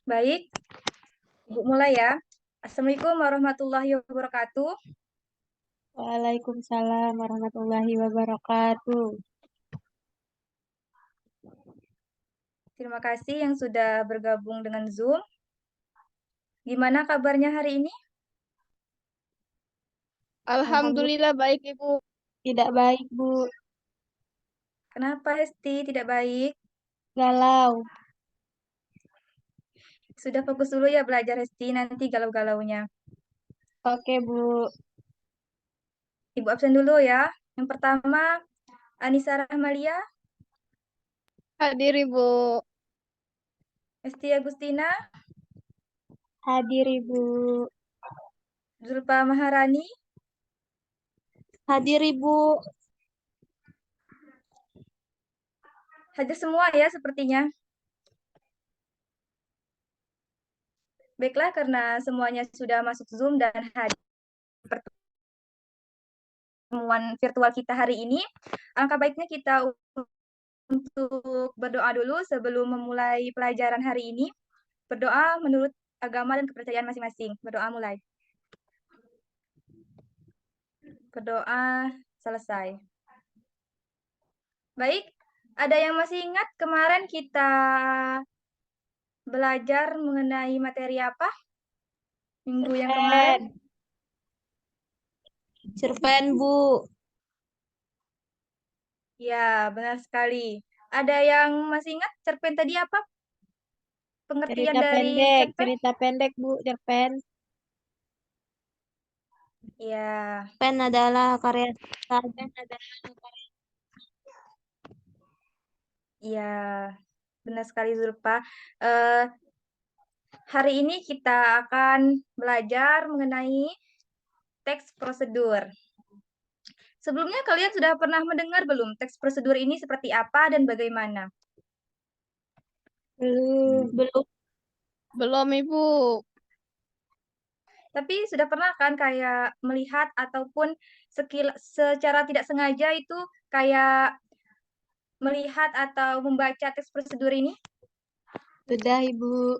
Baik, Ibu mulai ya. Assalamualaikum warahmatullahi wabarakatuh. Waalaikumsalam warahmatullahi wabarakatuh. Terima kasih yang sudah bergabung dengan Zoom. Gimana kabarnya hari ini? Alhamdulillah Alhamdulillah baik Ibu. tidak baik, Bu. Kenapa Hesti tidak baik? Galau. Sudah fokus dulu ya belajar Hesti, nanti galau-galaunya. Oke, Bu. Ibu absen dulu ya. Yang pertama, Anissa Rahmalia, Hadir Ibu. Hesti Agustina, Hadir, Ibu. Zulfa Maharani, Hadir, Ibu. hadir semua ya sepertinya. Baiklah, karena semuanya sudah masuk Zoom dan hadir pertemuan virtual kita hari ini, alangkah baiknya kita untuk berdoa dulu sebelum memulai pelajaran hari ini. Berdoa menurut agama dan kepercayaan masing-masing. Berdoa mulai. Berdoa selesai. Baik, ada yang masih ingat kemarin kita belajar mengenai materi apa? Minggu yang kemarin? Cerpen, Bu. Ya, benar sekali. Ada yang masih ingat cerpen tadi apa? Pengertian dari cerpen? Cerita pendek, Bu. Cerpen. Ya, Cerpen adalah karya ya, benar sekali Zulfa. Eh, Hari ini kita akan belajar mengenai teks prosedur. Sebelumnya kalian sudah pernah mendengar belum teks prosedur ini seperti apa dan bagaimana? belum. Belum Ibu. Tapi sudah pernah kan kayak melihat ataupun secara tidak sengaja itu kayak melihat atau membaca teks prosedur ini? Sudah, Ibu.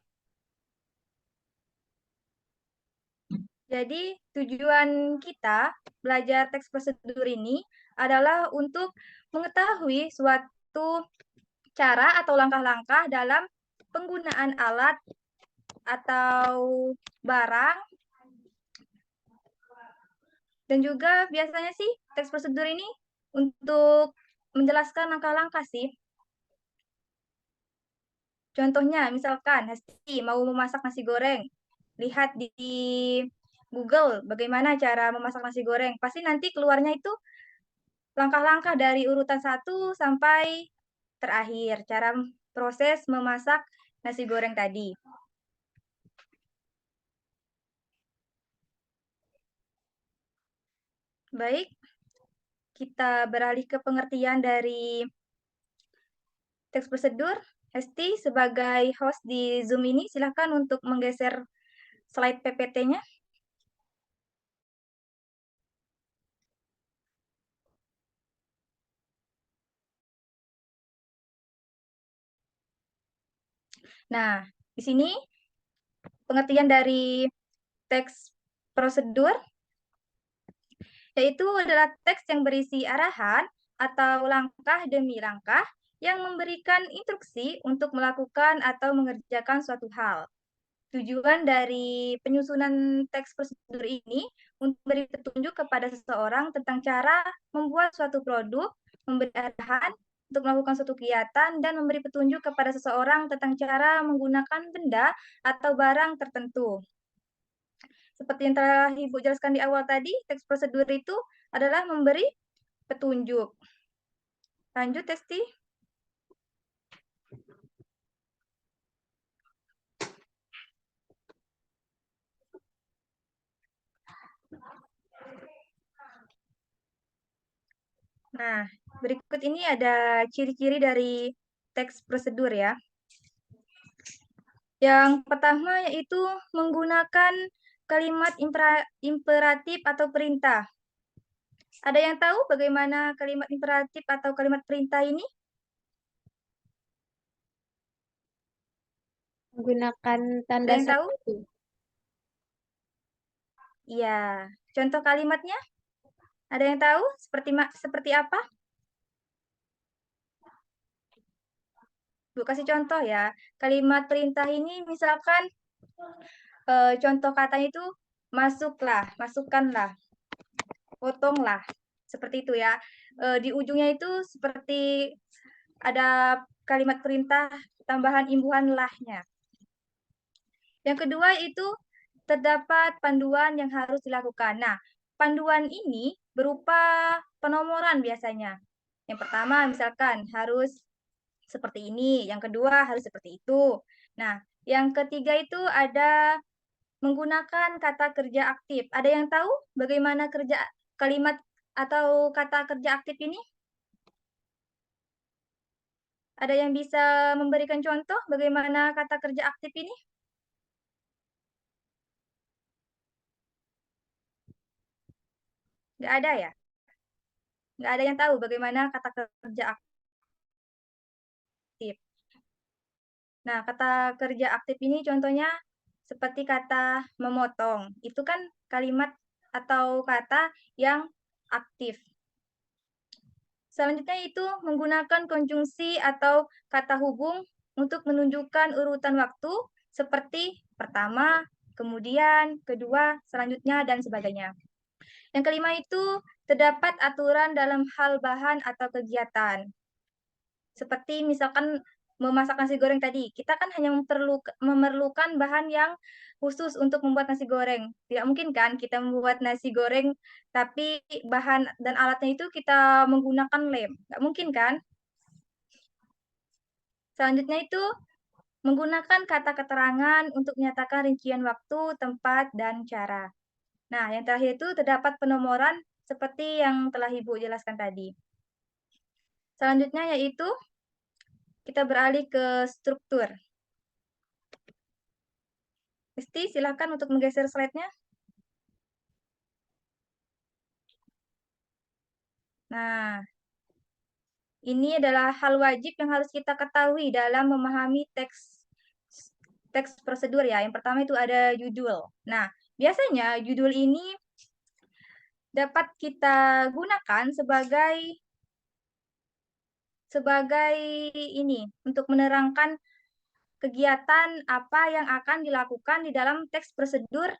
Jadi tujuan kita belajar teks prosedur ini adalah untuk mengetahui suatu cara atau langkah-langkah dalam penggunaan alat atau barang, dan juga biasanya sih teks prosedur ini untuk menjelaskan langkah-langkah sih. Contohnya, misalkan Hesti mau memasak nasi goreng, lihat di Google bagaimana cara memasak nasi goreng. Pasti nanti keluarnya itu langkah-langkah dari urutan 1 sampai terakhir, cara proses memasak nasi goreng tadi. Baik, kita beralih ke pengertian dari teks prosedur. Hesti sebagai host di Zoom ini, silakan untuk menggeser slide PPT-nya. Nah, di sini pengertian dari teks prosedur yaitu adalah teks yang berisi arahan atau langkah demi langkah yang memberikan instruksi untuk melakukan atau mengerjakan suatu hal. Tujuan dari penyusunan teks prosedur ini untuk memberi petunjuk kepada seseorang tentang cara membuat suatu produk, memberi arahan untuk melakukan suatu kegiatan, dan memberi petunjuk kepada seseorang tentang cara menggunakan benda atau barang tertentu. Seperti yang telah Ibu jelaskan di awal tadi, teks prosedur itu adalah memberi petunjuk. Lanjut, Testi. Nah, berikut ini ada ciri-ciri dari teks prosedur ya. Yang pertama yaitu menggunakan kalimat imperatif atau perintah. Ada yang tahu bagaimana kalimat imperatif atau kalimat perintah ini? Menggunakan Ada tanda yang tahu? seru. Iya. Contoh kalimatnya? Ada yang tahu seperti apa? Bu kasih contoh ya. Kalimat perintah ini misalkan contoh katanya itu masuklah, masukkanlah, potonglah. Seperti itu ya. Di ujungnya itu seperti ada kalimat perintah tambahan imbuhan lahnya. Yang kedua itu terdapat panduan yang harus dilakukan. Nah, panduan ini berupa penomoran biasanya. Yang pertama misalkan harus seperti ini, yang kedua harus seperti itu. Nah, yang ketiga itu ada menggunakan kata kerja aktif. Ada yang tahu bagaimana kerja kalimat atau kata kerja aktif ini? Ada yang bisa memberikan contoh bagaimana kata kerja aktif ini? Nggak ada ya? Nggak ada yang tahu bagaimana kata kerja aktif. Nah, kata kerja aktif ini contohnya seperti kata memotong. Itu kan kalimat atau kata yang aktif. Selanjutnya itu menggunakan konjungsi atau kata hubung untuk menunjukkan urutan waktu seperti pertama, kemudian, kedua, selanjutnya, dan sebagainya. Yang kelima itu terdapat aturan dalam hal bahan atau kegiatan. Seperti misalkan memasak nasi goreng tadi, kita kan hanya memerlukan bahan yang khusus untuk membuat nasi goreng. Tidak mungkin kan kita membuat nasi goreng, tapi bahan dan alatnya itu kita menggunakan lem. Nggak mungkin kan? Selanjutnya itu menggunakan kata keterangan untuk menyatakan rincian waktu, tempat, dan cara. Nah, yang terakhir itu terdapat penomoran seperti yang telah Ibu jelaskan tadi. Selanjutnya yaitu kita beralih ke struktur. Mesti silakan untuk menggeser slide-nya. Nah, ini adalah hal wajib yang harus kita ketahui dalam memahami teks prosedur ya. Yang pertama itu ada judul. Nah, biasanya judul ini dapat kita gunakan sebagai ini untuk menerangkan kegiatan apa yang akan dilakukan di dalam teks prosedur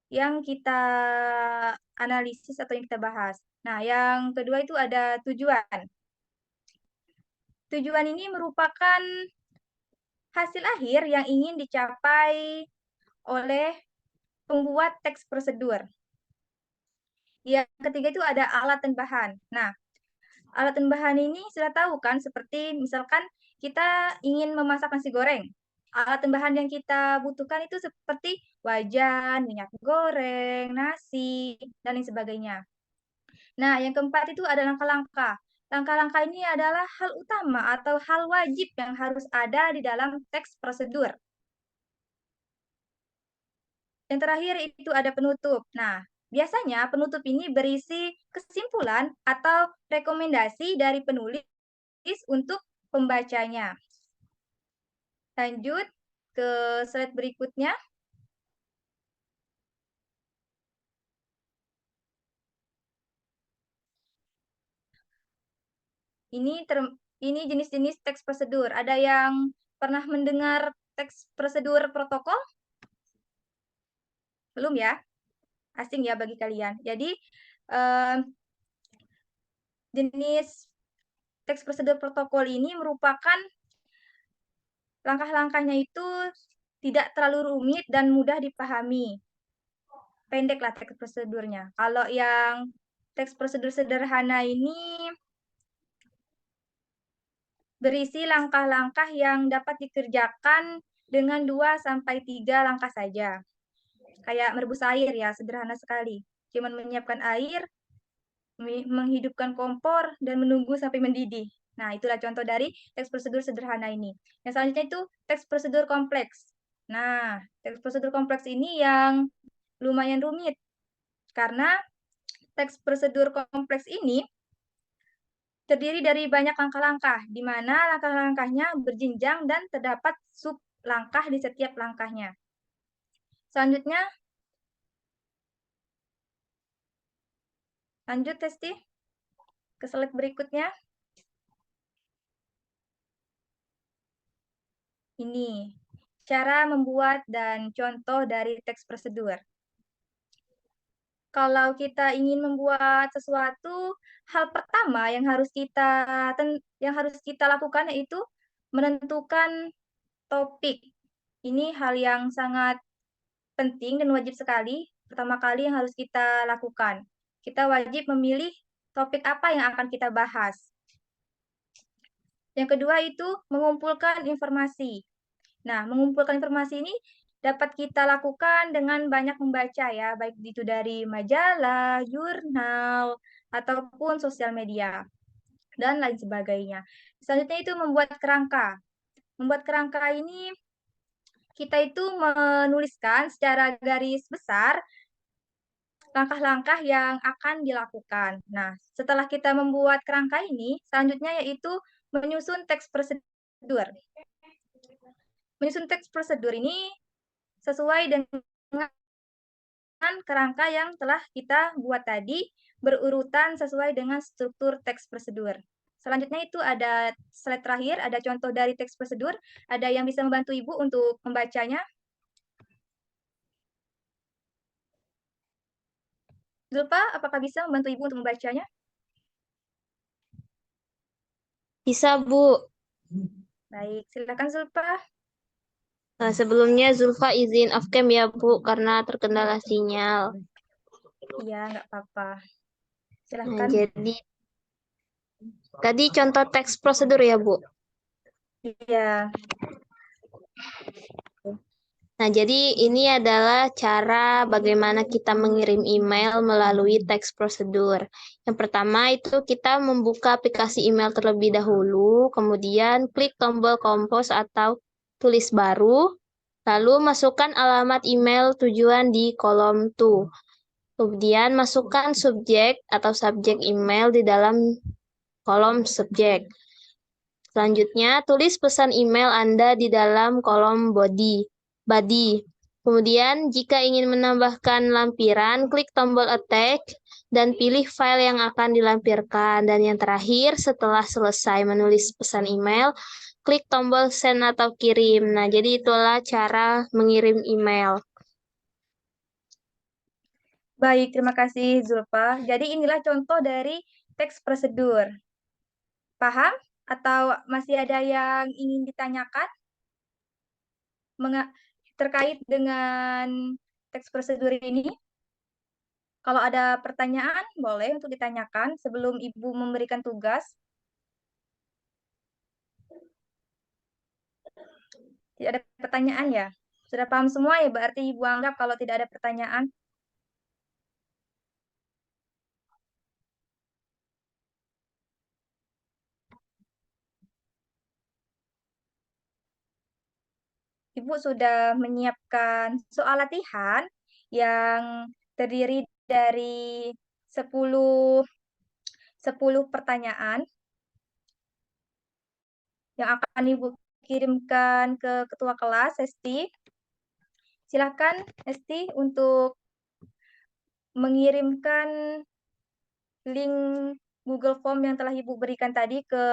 yang kita analisis atau yang kita bahas. Nah, yang kedua itu ada tujuan. Tujuan ini merupakan hasil akhir yang ingin dicapai oleh pembuat teks prosedur. Yang ketiga itu ada alat dan bahan. Nah, alat dan bahan ini sudah tahu kan, seperti misalkan kita ingin memasak nasi goreng. Alat dan bahan yang kita butuhkan itu seperti wajan, minyak goreng, nasi, dan lain sebagainya. Nah, yang keempat itu ada langkah-langkah. Langkah-langkah ini adalah hal utama atau hal wajib yang harus ada di dalam teks prosedur. Yang terakhir itu ada penutup. Nah, biasanya penutup ini berisi kesimpulan atau rekomendasi dari penulis untuk pembacanya. Lanjut ke slide berikutnya. Ini jenis-jenis teks prosedur. Ada yang pernah mendengar teks prosedur protokol? Belum ya? Asing ya bagi kalian. Jadi, jenis teks prosedur protokol ini merupakan langkah-langkahnya itu tidak terlalu rumit dan mudah dipahami. Pendeklah teks prosedurnya. Kalau yang teks prosedur sederhana ini berisi langkah-langkah yang dapat dikerjakan dengan 2-3 langkah saja. Kayak merebus air ya, sederhana sekali. Cuman menyiapkan air, menghidupkan kompor, dan menunggu sampai mendidih. Nah, itulah contoh dari teks prosedur sederhana ini. Yang selanjutnya itu teks prosedur kompleks. Nah, teks prosedur kompleks ini yang lumayan rumit. Karena teks prosedur kompleks ini terdiri dari banyak langkah-langkah, di mana langkah-langkahnya berjenjang dan terdapat langkah di setiap langkahnya. Selanjutnya, lanjut Testi ke slide berikutnya. Ini cara membuat dan contoh dari teks prosedur. Kalau kita ingin membuat sesuatu, hal pertama yang harus kita lakukan yaitu menentukan topik. Ini hal yang sangat penting dan wajib sekali. Pertama kali yang harus kita lakukan. Kita wajib memilih topik apa yang akan kita bahas. Yang kedua itu mengumpulkan informasi. Nah, mengumpulkan informasi ini dapat kita lakukan dengan banyak membaca ya, baik itu dari majalah, jurnal, ataupun sosial media, dan lain sebagainya. Selanjutnya itu membuat kerangka. Membuat kerangka ini kita itu menuliskan secara garis besar langkah-langkah yang akan dilakukan. Nah, setelah kita membuat kerangka ini, selanjutnya yaitu menyusun teks prosedur. Menyusun teks prosedur ini sesuai dengan kerangka yang telah kita buat tadi, berurutan sesuai dengan struktur teks prosedur. Selanjutnya itu ada slide terakhir, ada contoh dari teks prosedur. Ada yang bisa membantu Ibu untuk membacanya? Zulfa, apakah bisa membantu Ibu untuk membacanya? Bisa, Bu. Baik, silakan Zulfa. Nah, sebelumnya Zulfa izin off cam ya, Bu, karena terkendala sinyal. Iya, nggak apa-apa. Nah, Silakan. jadi tadi contoh teks prosedur ya, Bu. Iya. Nah, jadi ini adalah cara bagaimana kita mengirim email melalui teks prosedur. Yang pertama itu kita membuka aplikasi email terlebih dahulu, kemudian klik tombol compose atau tulis baru, lalu masukkan alamat email tujuan di kolom to. Kemudian masukkan subjek atau subjek email di dalam kolom subjek. Selanjutnya, tulis pesan email Anda di dalam kolom body. Kemudian, jika ingin menambahkan lampiran, klik tombol attack dan pilih file yang akan dilampirkan. Dan yang terakhir, setelah selesai menulis pesan email, klik tombol send atau kirim. Nah, jadi itulah cara mengirim email. Baik, terima kasih Zulfa. Jadi inilah contoh dari teks prosedur. Paham? Atau masih ada yang ingin ditanyakan terkait dengan teks prosedur ini? Kalau ada pertanyaan, boleh untuk ditanyakan sebelum Ibu memberikan tugas. Tidak ada pertanyaan ya? Sudah paham semua ya? Berarti Ibu anggap kalau tidak ada pertanyaan. Ibu sudah menyiapkan soal latihan yang terdiri dari 10 pertanyaan yang akan Ibu kirimkan ke ketua kelas, Esti. Silakan, Esti, untuk mengirimkan link Google Form yang telah Ibu berikan tadi ke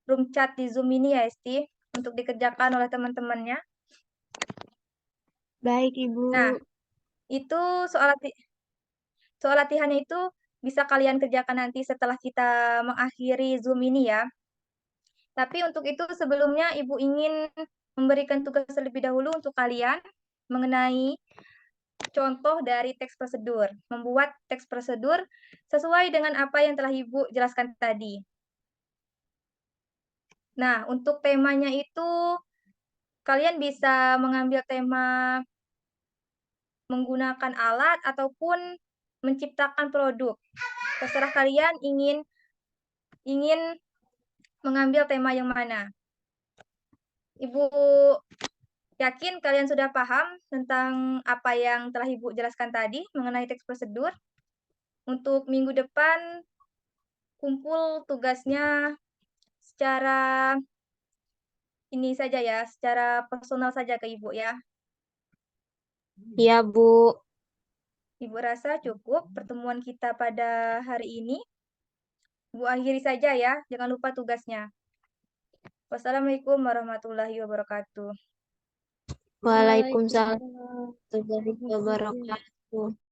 room chat di Zoom ini ya, Esti, untuk dikerjakan oleh teman-temannya. Baik, Ibu. Nah, itu soal latihannya itu bisa kalian kerjakan nanti setelah kita mengakhiri Zoom ini ya. Tapi untuk itu sebelumnya Ibu ingin memberikan tugas terlebih dahulu untuk kalian mengenai contoh dari teks prosedur. Membuat teks prosedur sesuai dengan apa yang telah Ibu jelaskan tadi. Nah, untuk temanya itu kalian bisa mengambil tema menggunakan alat ataupun menciptakan produk. Terserah kalian ingin mengambil tema yang mana. Ibu yakin kalian sudah paham tentang apa yang telah Ibu jelaskan tadi mengenai teks prosedur. Untuk minggu depan, kumpul tugasnya secara ini saja ya, secara personal saja ke Ibu ya. Iya, Bu. Ibu rasa cukup pertemuan kita pada hari ini. Ibu akhiri saja ya, jangan lupa tugasnya. Wassalamualaikum warahmatullahi wabarakatuh. Waalaikumsalam warahmatullahi wabarakatuh.